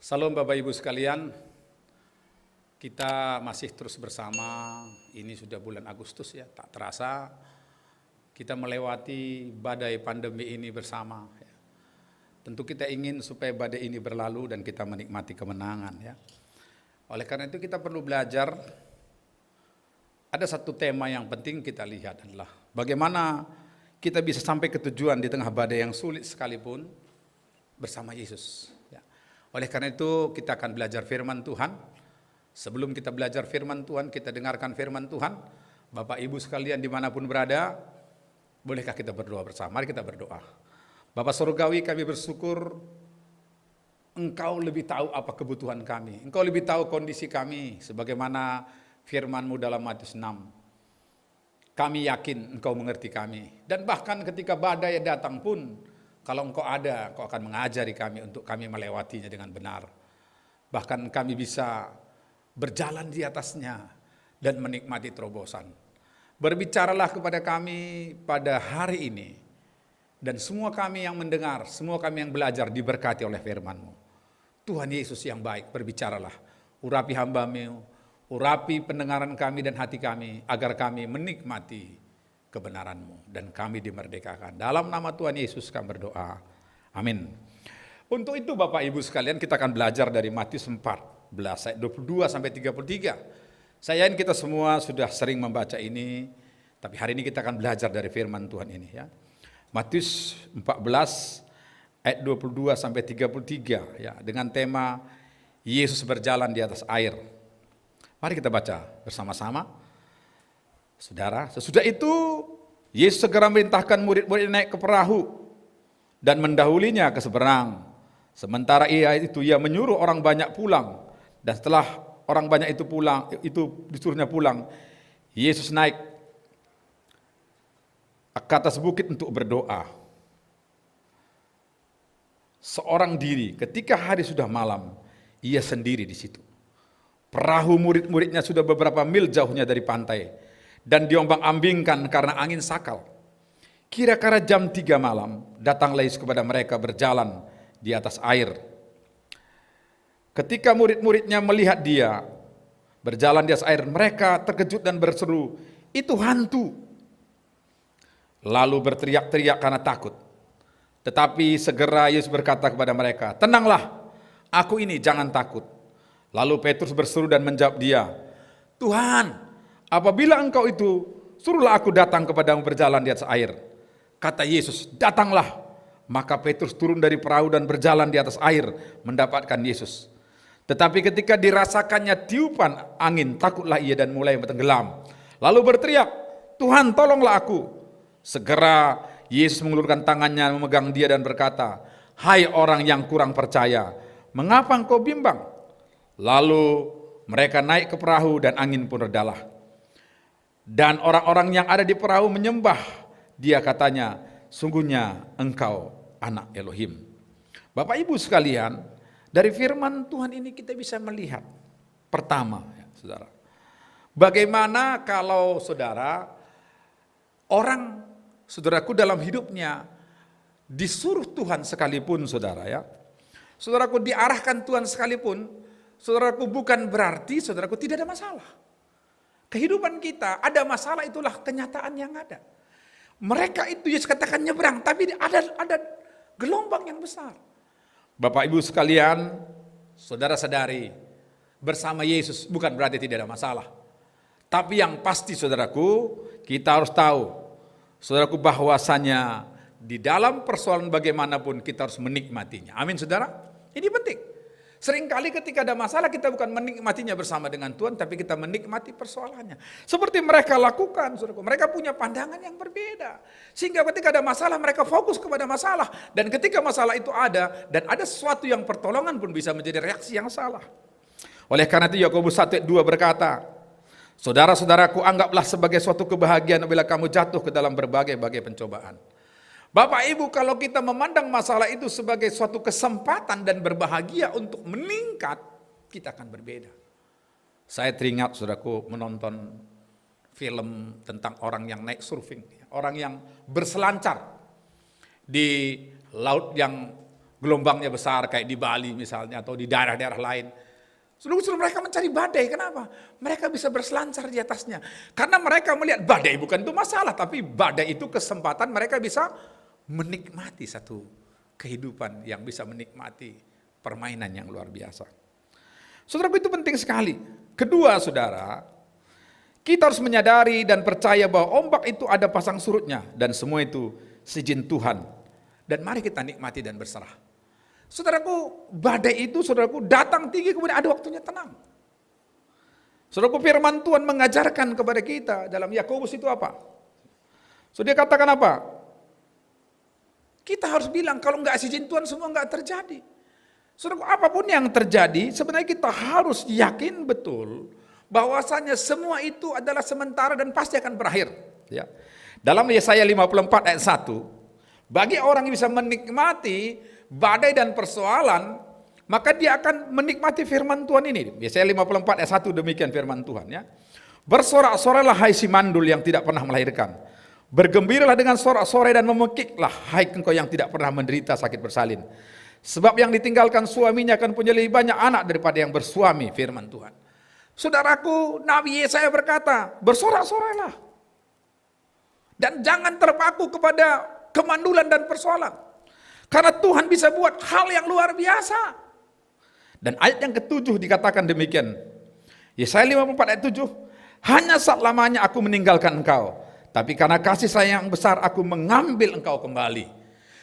Salam Bapak Ibu sekalian, kita masih terus bersama, ini sudah bulan Agustus ya, tak terasa kita melewati badai pandemi ini bersama. Ya. Tentu kita ingin supaya badai ini berlalu dan kita menikmati kemenangan ya. Oleh karena itu kita perlu belajar, ada satu tema yang penting kita lihat adalah bagaimana kita bisa sampai ke tujuan di tengah badai yang sulit sekalipun bersama Yesus. Ya. Oleh karena itu kita akan belajar firman Tuhan. Sebelum kita belajar firman Tuhan, kita dengarkan firman Tuhan. Bapak Ibu sekalian dimanapun berada, bolehkah kita berdoa bersama? Mari kita berdoa. Bapak Surgawi, kami bersyukur Engkau lebih tahu apa kebutuhan kami. Engkau lebih tahu kondisi kami, sebagaimana firman-Mu dalam Matius 6. Kami yakin Engkau mengerti kami. Dan bahkan ketika badai datang pun, kalau Engkau ada, Engkau akan mengajari kami untuk kami melewatinya dengan benar. Bahkan kami bisa berjalan di atasnya dan menikmati terobosan. Berbicaralah kepada kami pada hari ini. Dan semua kami yang mendengar, semua kami yang belajar diberkati oleh firman-Mu. Tuhan Yesus yang baik, berbicaralah. Urapi hamba-Mu, urapi pendengaran kami dan hati kami, agar kami menikmati kebenaran-Mu dan kami dimerdekakan. Dalam nama Tuhan Yesus kami berdoa. Amin. Untuk itu Bapak Ibu sekalian, kita akan belajar dari Matius 14 ayat 22 sampai 33. Saya yakin kita semua sudah sering membaca ini, tapi hari ini kita akan belajar dari firman Tuhan ini ya. Matius 14 ayat 22 sampai 33 ya, dengan tema Yesus berjalan di atas air. Mari kita baca bersama-sama. Saudara, sesudah itu Yesus segera memerintahkan murid-murid naik ke perahu dan mendahulinya ke seberang. Sementara ia menyuruh orang banyak pulang. Dan setelah orang banyak itu pulang, itu disuruhnya pulang, Yesus naik ke atas bukit untuk berdoa. Seorang diri, ketika hari sudah malam, ia sendiri di situ. Perahu murid-muridnya sudah beberapa mil jauhnya dari pantai dan diombang-ambingkan karena angin sakal. Kira-kira jam 3 malam, datanglah Yesus kepada mereka berjalan di atas air. Ketika murid-muridnya melihat dia berjalan di atas air, mereka terkejut dan berseru, "Itu hantu!" Lalu berteriak-teriak karena takut. Tetapi segera Yesus berkata kepada mereka, "Tenanglah, aku ini, jangan takut." Lalu Petrus berseru dan menjawab dia, "Tuhan, apabila Engkau itu, suruhlah aku datang kepadamu berjalan di atas air." Kata Yesus, "Datanglah." Maka Petrus turun dari perahu dan berjalan di atas air mendapatkan Yesus. Tetapi ketika dirasakannya tiupan angin, takutlah ia dan mulai tenggelam. Lalu berteriak, "Tuhan, tolonglah aku." Segera Yesus mengulurkan tangannya memegang dia dan berkata, "Hai orang yang kurang percaya, mengapa engkau bimbang?" Lalu mereka naik ke perahu dan angin pun redalah. Dan orang-orang yang ada di perahu menyembah dia, katanya, "Sungguhnya engkau anak Elohim." Bapak Ibu sekalian, dari firman Tuhan ini kita bisa melihat pertama ya, saudara, bagaimana kalau saudaraku dalam hidupnya disuruh Tuhan sekalipun saudara ya, saudaraku diarahkan Tuhan sekalipun, saudaraku bukan berarti saudaraku tidak ada masalah. Kehidupan kita ada masalah, itulah kenyataan yang ada. Mereka itu Yesus katakan nyebrang, tapi ada gelombang yang besar. Bapak Ibu sekalian, saudara-saudari, bersama Yesus bukan berarti tidak ada masalah. Tapi yang pasti saudaraku, kita harus tahu, saudaraku, bahwasanya di dalam persoalan bagaimanapun kita harus menikmatinya. Amin saudara, ini penting. Seringkali ketika ada masalah kita bukan menikmatinya bersama dengan Tuhan, tapi kita menikmati persoalannya. Seperti mereka lakukan, saudaraku, mereka punya pandangan yang berbeda. Sehingga ketika ada masalah mereka fokus kepada masalah. Dan ketika masalah itu ada dan ada sesuatu yang pertolongan pun bisa menjadi reaksi yang salah. Oleh karena itu Yakobus 1:2 berkata, "Saudara-saudaraku, anggaplah sebagai suatu kebahagiaan bila kamu jatuh ke dalam berbagai-bagai pencobaan." Bapak Ibu, kalau kita memandang masalah itu sebagai suatu kesempatan dan berbahagia untuk meningkat, kita akan berbeda. Saya teringat saudaraku menonton film tentang orang yang naik surfing, orang yang berselancar di laut yang gelombangnya besar kayak di Bali misalnya atau di daerah-daerah lain. Seluruh mereka mencari badai. Kenapa? Mereka bisa berselancar di atasnya. Karena mereka melihat badai bukan itu masalah, tapi badai itu kesempatan mereka bisa menikmati satu kehidupan yang bisa menikmati permainan yang luar biasa. Saudaraku, itu penting sekali. Kedua, saudara, kita harus menyadari dan percaya bahwa ombak itu ada pasang surutnya dan semua itu seizin Tuhan. Dan mari kita nikmati dan berserah. Saudaraku, badai itu saudaraku datang tinggi kemudian ada waktunya tenang. Saudaraku, firman Tuhan mengajarkan kepada kita dalam Yakobus itu apa? So dia katakan apa? Kita harus bilang kalau enggak izin Tuhan semua enggak terjadi. Saudaraku, apapun yang terjadi sebenarnya kita harus yakin betul bahwasanya semua itu adalah sementara dan pasti akan berakhir. Ya. Dalam Yesaya 54 ayat 1, bagi orang yang bisa menikmati badai dan persoalan, maka dia akan menikmati firman Tuhan ini. Yesaya 54 ayat 1 demikian firman Tuhan ya. Bersorak-sorai hai si mandul yang tidak pernah melahirkan. Bergembiralah dengan sorak-sorai dan memekiklah hai engkau yang tidak pernah menderita sakit bersalin. Sebab yang ditinggalkan suaminya akan punya lebih banyak anak daripada yang bersuami, firman Tuhan. Saudaraku, Nabi Yesaya berkata, bersorak-sorailah. Dan jangan terpaku kepada kemandulan dan persoalan. Karena Tuhan bisa buat hal yang luar biasa. Dan ayat yang ketujuh dikatakan demikian. Yesaya 54 ayat 7. Hanya saat lamanya aku meninggalkan engkau. Tapi karena kasih sayang besar aku mengambil engkau kembali.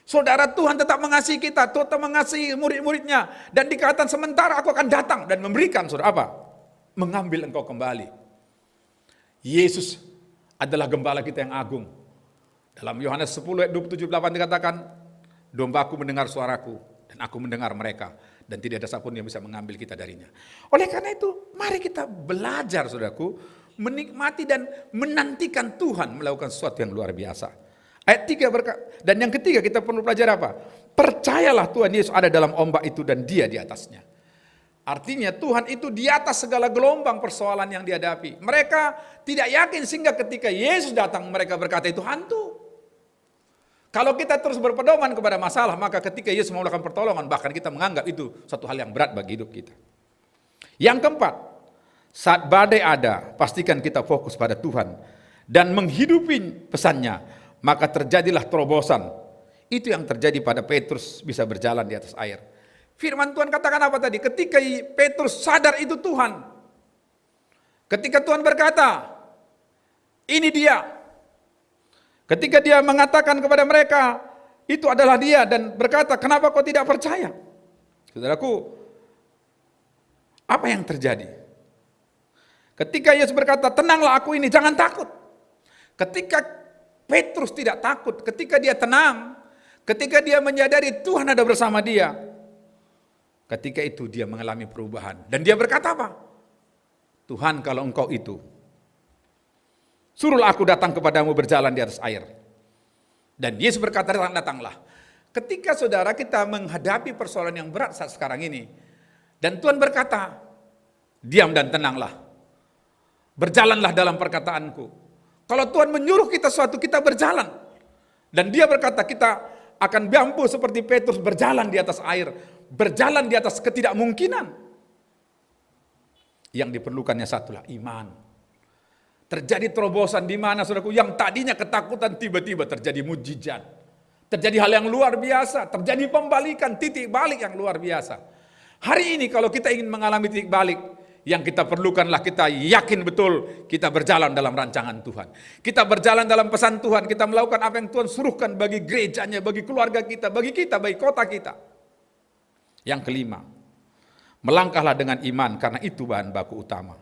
Saudara, Tuhan tetap mengasihi kita. Tetap mengasihi murid-muridnya. Dan dikatakan sementara aku akan datang dan memberikan saudara apa? Mengambil engkau kembali. Yesus adalah gembala kita yang agung. Dalam Yohanes 10 ayat 27-28 dikatakan, dombaku mendengar suaraku dan aku mendengar mereka dan tidak ada siapapun yang bisa mengambil kita darinya. Oleh karena itu, mari kita belajar saudaraku, menikmati dan menantikan Tuhan melakukan sesuatu yang luar biasa. Ayat 3 berkata, dan yang ketiga kita perlu belajar apa? Percayalah Tuhan Yesus ada dalam ombak itu dan dia di atasnya. Artinya Tuhan itu di atas segala gelombang persoalan yang dihadapi. Mereka tidak yakin sehingga ketika Yesus datang mereka berkata itu hantu. Kalau kita terus berpedoman kepada masalah, maka ketika Yesus melakukan pertolongan, bahkan kita menganggap itu satu hal yang berat bagi hidup kita. Yang keempat, saat badai ada, pastikan kita fokus pada Tuhan dan menghidupi pesannya, maka terjadilah terobosan. Itu yang terjadi pada Petrus bisa berjalan di atas air. Firman Tuhan katakan apa tadi? Ketika Petrus sadar itu Tuhan. Ketika Tuhan berkata, ini dia. Ketika dia mengatakan kepada mereka, itu adalah dia dan berkata, kenapa kau tidak percaya? Saudaraku, apa yang terjadi? Ketika Yesus berkata, tenanglah aku ini, jangan takut. Ketika Petrus tidak takut, ketika dia tenang, ketika dia menyadari Tuhan ada bersama dia, ketika itu dia mengalami perubahan. Dan dia berkata apa? Tuhan, kalau engkau itu, suruhlah aku datang kepadamu berjalan di atas air. Dan Yesus berkata, datanglah. Ketika saudara kita menghadapi persoalan yang berat saat sekarang ini, dan Tuhan berkata, diam dan tenanglah. Berjalanlah dalam perkataanku. Kalau Tuhan menyuruh kita suatu, kita berjalan. Dan dia berkata, kita akan mampu seperti Petrus berjalan di atas air. Berjalan di atas ketidakmungkinan. Yang diperlukannya satulah iman. Terjadi terobosan di mana saudaraku yang tadinya ketakutan tiba-tiba terjadi mujizat. Terjadi hal yang luar biasa, terjadi pembalikan, titik balik yang luar biasa. Hari ini kalau kita ingin mengalami titik balik, yang kita perlukanlah kita yakin betul kita berjalan dalam rancangan Tuhan. Kita berjalan dalam pesan Tuhan, kita melakukan apa yang Tuhan suruhkan bagi gerejanya, bagi keluarga kita, bagi kota kita. Yang kelima, melangkahlah dengan iman karena itu bahan baku utama.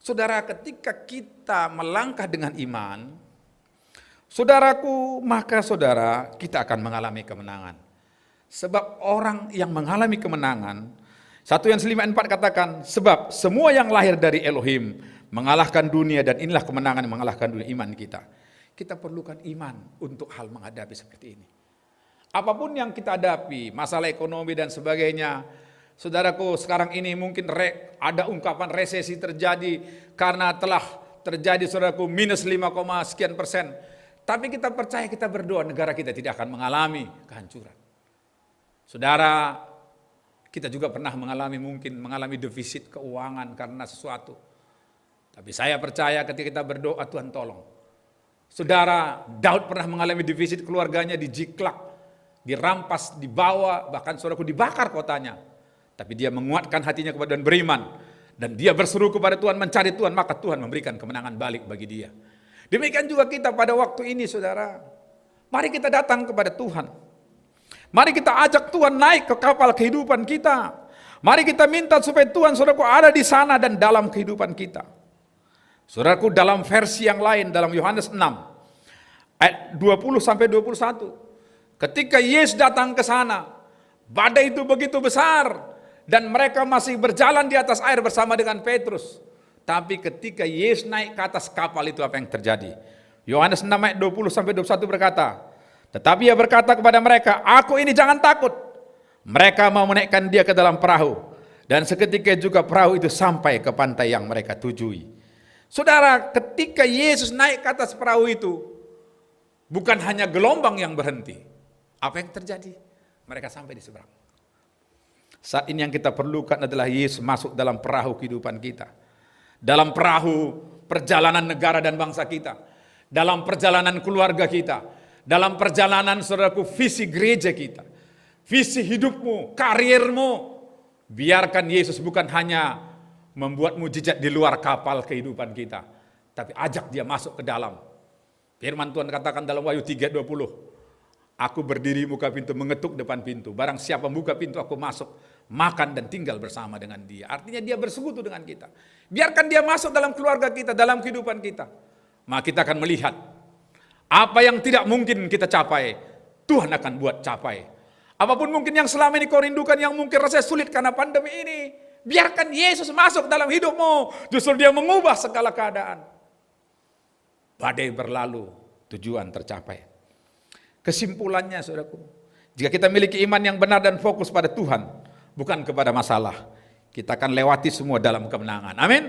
Saudara, ketika kita melangkah dengan iman, saudaraku, maka saudara, kita akan mengalami kemenangan. Sebab orang yang mengalami kemenangan, 1 Yohanes 5:4 katakan, sebab semua yang lahir dari Elohim mengalahkan dunia dan inilah kemenangan yang mengalahkan dunia, iman kita. Kita perlukan iman untuk hal menghadapi seperti ini. Apapun yang kita hadapi, masalah ekonomi dan sebagainya, saudaraku, sekarang ini mungkin ada ungkapan resesi terjadi karena telah terjadi saudaraku minus 5, sekian %. Tapi kita percaya, kita berdoa negara kita tidak akan mengalami kehancuran. Saudara, kita juga pernah mengalami defisit keuangan karena sesuatu. Tapi saya percaya ketika kita berdoa, Tuhan tolong. Saudara, Daud pernah mengalami defisit, keluarganya dijiklak, dirampas, dibawa, bahkan saudaraku dibakar kotanya. Tapi dia menguatkan hatinya kepada Tuhan, beriman. Dan dia berseru kepada Tuhan, mencari Tuhan, maka Tuhan memberikan kemenangan balik bagi dia. Demikian juga kita pada waktu ini, saudara. Mari kita datang kepada Tuhan. Mari kita ajak Tuhan naik ke kapal kehidupan kita. Mari kita minta supaya Tuhan, saudaraku, ada di sana dan dalam kehidupan kita. Saudaraku, dalam versi yang lain, dalam Yohanes 6, ayat 20-21, ketika Yesus datang ke sana, badai itu begitu besar, dan mereka masih berjalan di atas air bersama dengan Petrus. Tapi ketika Yesus naik ke atas kapal itu, apa yang terjadi? Yohanes 6 ayat 20-21 berkata, tetapi ia berkata kepada mereka, aku ini jangan takut. Mereka mau menaikkan dia ke dalam perahu, dan seketika juga perahu itu sampai ke pantai yang mereka tujui. Saudara, ketika Yesus naik ke atas perahu itu, bukan hanya gelombang yang berhenti. Apa yang terjadi? Mereka sampai di seberang. Saat ini yang kita perlukan adalah Yesus masuk dalam perahu kehidupan kita. Dalam perahu perjalanan negara dan bangsa kita. Dalam perjalanan keluarga kita. Dalam perjalanan, saudaraku, visi gereja kita. Visi hidupmu, karirmu. Biarkan Yesus bukan hanya membuat mujizat di luar kapal kehidupan kita, tapi ajak dia masuk ke dalam. Firman Tuhan katakan dalam Wahyu 3:20, aku berdiri muka pintu, mengetuk depan pintu. Barang siapa buka pintu, aku masuk, makan dan tinggal bersama dengan dia. Artinya dia bersekutu dengan kita. Biarkan dia masuk dalam keluarga kita, dalam kehidupan kita. Maka kita akan melihat apa yang tidak mungkin kita capai, Tuhan akan buat capai. Apapun mungkin yang selama ini kau rindukan, yang mungkin rasanya sulit karena pandemi ini, biarkan Yesus masuk dalam hidupmu. Justru dia mengubah segala keadaan. Badai berlalu, tujuan tercapai. Kesimpulannya, saudaraku, jika kita miliki iman yang benar dan fokus pada Tuhan, bukan kepada masalah, kita akan lewati semua dalam kemenangan. Amin.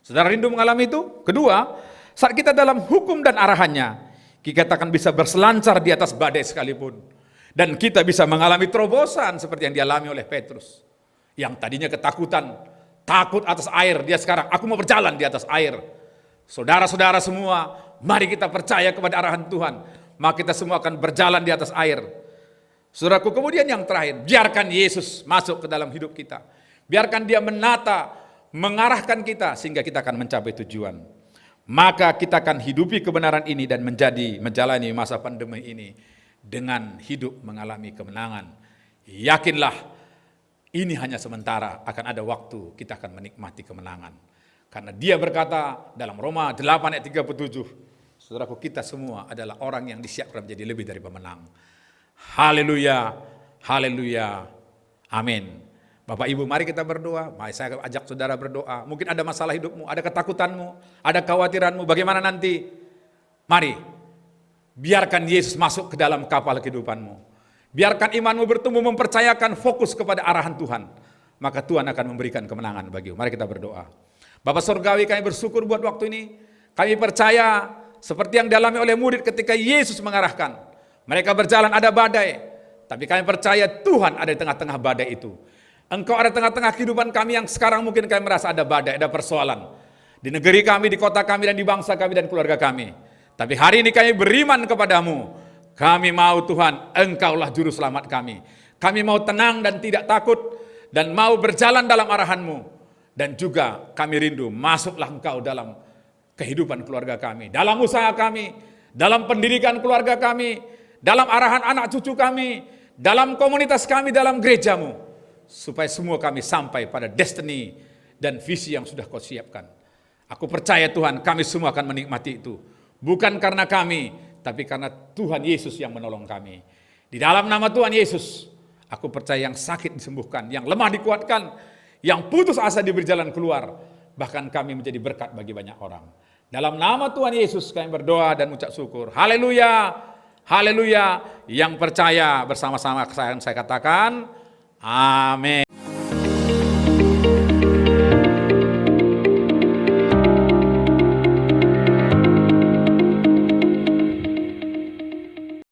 Saudara rindu mengalami itu? Kedua, saat kita dalam hukum dan arahannya, kita akan bisa berselancar di atas badai sekalipun. Dan kita bisa mengalami terobosan seperti yang dialami oleh Petrus. Yang tadinya ketakutan, takut atas air, dia sekarang, aku mau berjalan di atas air. Saudara-saudara semua, mari kita percaya kepada arahan Tuhan, maka kita semua akan berjalan di atas air. Saudaraku, kemudian yang terakhir, biarkan Yesus masuk ke dalam hidup kita. Biarkan dia menata, mengarahkan kita, sehingga kita akan mencapai tujuan. Maka kita akan hidupi kebenaran ini dan menjalani masa pandemi ini dengan hidup mengalami kemenangan. Yakinlah, ini hanya sementara, akan ada waktu kita akan menikmati kemenangan. Karena dia berkata dalam Roma 8 ayat 37, saudaraku, kita semua adalah orang yang disiapkan menjadi lebih dari pemenang. Haleluya, haleluya, amin. Bapak Ibu, mari kita berdoa. Mari saya ajak saudara berdoa. Mungkin ada masalah hidupmu, ada ketakutanmu, ada kekhawatiranmu, bagaimana nanti? Mari, biarkan Yesus masuk ke dalam kapal kehidupanmu. Biarkan imanmu bertumbuh, mempercayakan fokus kepada arahan Tuhan. Maka Tuhan akan memberikan kemenangan bagimu. Mari kita berdoa. Bapak Surgawi, kami bersyukur buat waktu ini. Kami percaya seperti yang dialami oleh murid ketika Yesus mengarahkan. Mereka berjalan ada badai. Tapi kami percaya Tuhan ada di tengah-tengah badai itu. Engkau ada di tengah-tengah kehidupan kami yang sekarang mungkin kami merasa ada badai, ada persoalan. Di negeri kami, di kota kami, dan di bangsa kami, dan keluarga kami. Tapi hari ini kami beriman kepadamu. Kami mau Tuhan, Engkaulah juru selamat kami. Kami mau tenang dan tidak takut, dan mau berjalan dalam arahan-Mu. Dan juga kami rindu, masuklah Engkau dalam kehidupan keluarga kami, dalam usaha kami, dalam pendidikan keluarga kami, dalam arahan anak cucu kami, dalam komunitas kami, dalam gereja-Mu. Supaya semua kami sampai pada destiny dan visi yang sudah Kau siapkan. Aku percaya Tuhan, kami semua akan menikmati itu. Bukan karena kami, tapi karena Tuhan Yesus yang menolong kami. Di dalam nama Tuhan Yesus, aku percaya yang sakit disembuhkan, yang lemah dikuatkan, yang putus asa diberi jalan keluar. Bahkan kami menjadi berkat bagi banyak orang. Dalam nama Tuhan Yesus kami berdoa dan mengucap syukur. Haleluya, haleluya. Yang percaya bersama-sama saya katakan, amin.